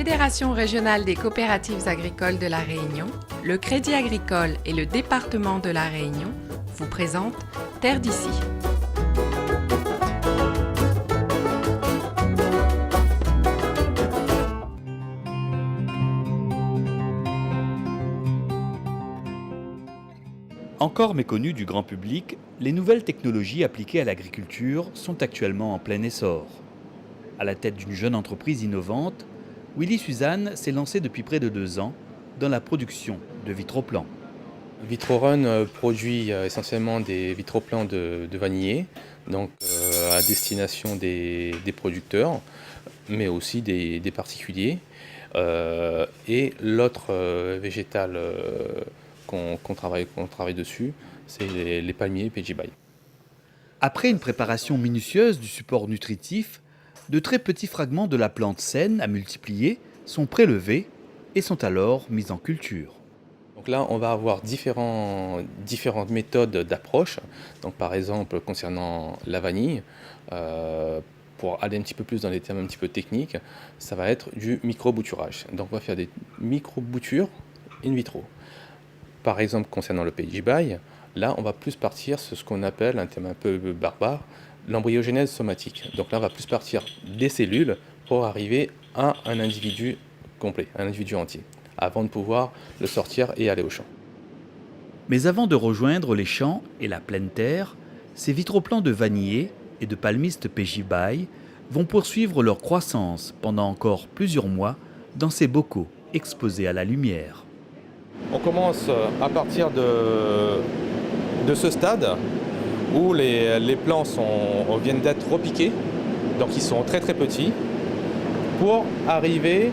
Fédération régionale des coopératives agricoles de La Réunion, le Crédit agricole et le département de La Réunion vous présentent Terre d'ici. Encore méconnues du grand public, les nouvelles technologies appliquées à l'agriculture sont actuellement en plein essor. À la tête d'une jeune entreprise innovante, Willy Suzanne s'est lancé depuis près de 2 ans dans la production de vitroplans. VitroRun produit essentiellement des vitroplans de vanillé, donc à destination des producteurs, mais aussi des particuliers. Et l'autre végétal qu'on travaille dessus, c'est les palmiers PGBY. Après une préparation minutieuse du support nutritif, de très petits fragments de la plante saine à multiplier sont prélevés et sont alors mis en culture. Donc là, on va avoir différentes méthodes d'approche. Donc par exemple, concernant la vanille, pour aller un petit peu plus dans les termes un petit peu techniques, ça va être du micro-bouturage. Donc on va faire des micro-boutures in vitro. Par exemple, concernant le PGBY, là, on va plus partir sur ce qu'on appelle, un terme un peu barbare, l'embryogénèse somatique. Donc là, on va plus partir des cellules pour arriver à un individu complet, un individu entier, avant de pouvoir le sortir et aller au champ. Mais avant de rejoindre les champs et la pleine terre, ces vitroplans de vanillé et de palmiste PGBY vont poursuivre leur croissance pendant encore plusieurs mois dans ces bocaux exposés à la lumière. On commence à partir de ce stade où les plants viennent d'être repiqués, donc ils sont très très petits, pour arriver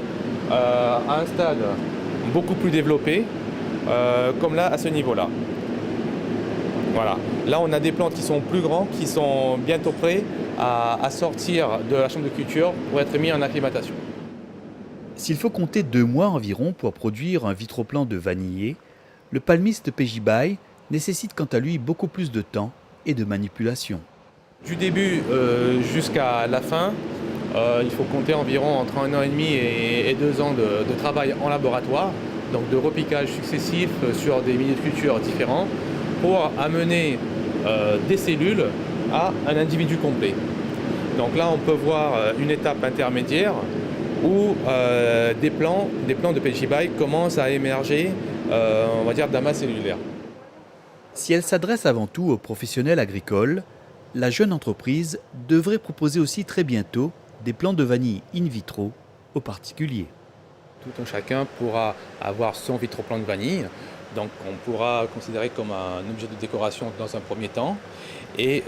à un stade beaucoup plus développé, comme là à ce niveau-là. Voilà. Là on a des plantes qui sont plus grands, qui sont bientôt prêts à sortir de la chambre de culture pour être mis en acclimatation. S'il faut compter 2 mois environ pour produire un vitroplan de vanillé, le palmiste PGBY nécessite quant à lui beaucoup plus de temps et de manipulation. Du début jusqu'à la fin, il faut compter environ entre 1 an et demi et 2 ans de travail en laboratoire, donc de repiquage successif sur des milieux de culture différents, pour amener des cellules à un individu complet. Donc là, on peut voir une étape intermédiaire où des plants de PGBY commencent à émerger, on va dire, d'amas cellulaire. Si elle s'adresse avant tout aux professionnels agricoles, la jeune entreprise devrait proposer aussi très bientôt des plants de vanille in vitro aux particuliers. Tout un chacun pourra avoir son vitroplan de vanille, donc on pourra considérer comme un objet de décoration dans un premier temps et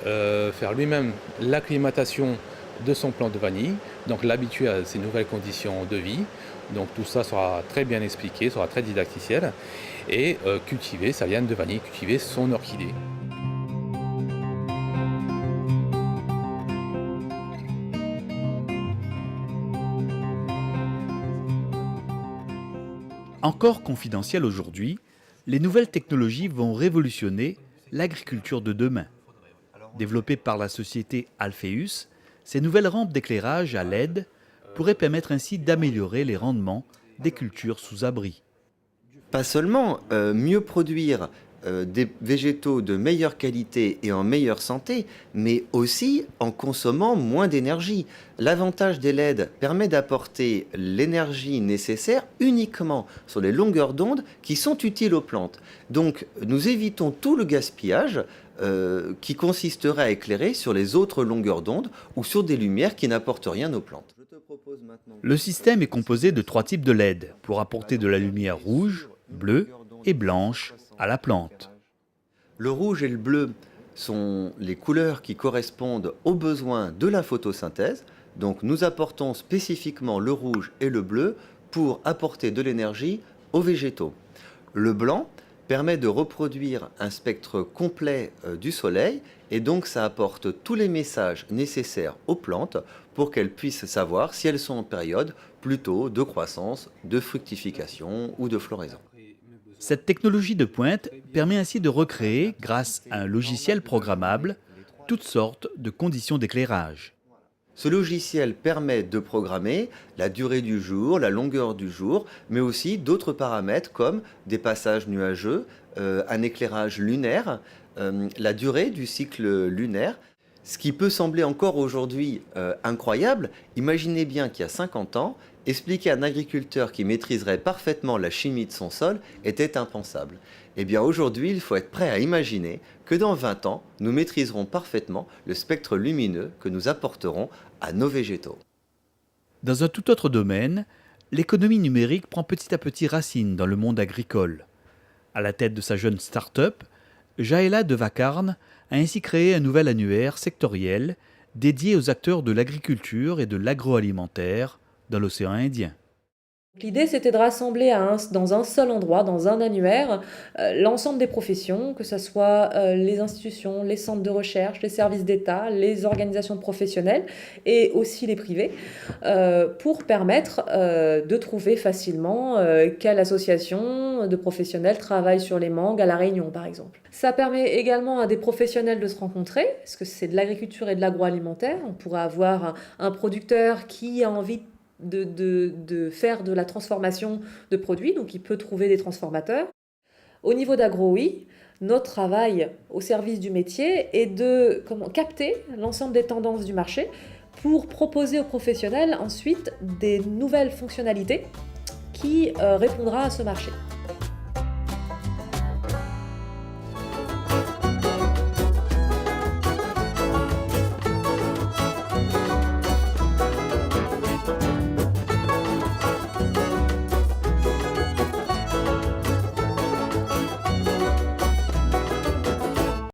faire lui-même l'acclimatation de son plant de vanille, donc l'habituer à ces nouvelles conditions de vie. Donc tout ça sera très bien expliqué, sera très didacticiel, et cultiver sa liane de vanille, cultiver son orchidée. Encore confidentielles aujourd'hui, les nouvelles technologies vont révolutionner l'agriculture de demain. Développées par la société Alpheus, ces nouvelles rampes d'éclairage à LED pourraient permettre ainsi d'améliorer les rendements des cultures sous abri. Pas seulement mieux produire des végétaux de meilleure qualité et en meilleure santé, mais aussi en consommant moins d'énergie. L'avantage des LED permet d'apporter l'énergie nécessaire uniquement sur les longueurs d'onde qui sont utiles aux plantes. Donc nous évitons tout le gaspillage qui consisterait à éclairer sur les autres longueurs d'onde ou sur des lumières qui n'apportent rien aux plantes. Le système est composé de 3 types de LED pour apporter de la lumière rouge, bleue et blanche à la plante. Le rouge et le bleu sont les couleurs qui correspondent aux besoins de la photosynthèse. Donc nous apportons spécifiquement le rouge et le bleu pour apporter de l'énergie aux végétaux. Le blanc permet de reproduire un spectre complet du soleil et donc ça apporte tous les messages nécessaires aux plantes pour qu'elles puissent savoir si elles sont en période plutôt de croissance, de fructification ou de floraison. Cette technologie de pointe permet ainsi de recréer, grâce à un logiciel programmable, toutes sortes de conditions d'éclairage. Ce logiciel permet de programmer la durée du jour, la longueur du jour, mais aussi d'autres paramètres comme des passages nuageux, un éclairage lunaire, la durée du cycle lunaire. Ce qui peut sembler encore aujourd'hui incroyable, imaginez bien qu'il y a 50 ans, expliquer à un agriculteur qui maîtriserait parfaitement la chimie de son sol était impensable. Eh bien aujourd'hui, il faut être prêt à imaginer que dans 20 ans, nous maîtriserons parfaitement le spectre lumineux que nous apporterons à nos végétaux. Dans un tout autre domaine, l'économie numérique prend petit à petit racine dans le monde agricole. À la tête de sa jeune start-up, Jaëla de Vacarne a ainsi créé un nouvel annuaire sectoriel dédié aux acteurs de l'agriculture et de l'agroalimentaire dans l'océan Indien. L'idée, c'était de rassembler dans un seul endroit, dans un annuaire, l'ensemble des professions, que ce soit les institutions, les centres de recherche, les services d'État, les organisations professionnelles et aussi les privés, pour permettre de trouver facilement quelle association de professionnels travaille sur les mangues à La Réunion, par exemple. Ça permet également à des professionnels de se rencontrer, parce que c'est de l'agriculture et de l'agroalimentaire. On pourrait avoir un producteur qui a envie de faire de la transformation de produits, donc il peut trouver des transformateurs. Au niveau d'AgroOui, notre travail au service du métier est de capter l'ensemble des tendances du marché pour proposer aux professionnels ensuite des nouvelles fonctionnalités qui répondra à ce marché.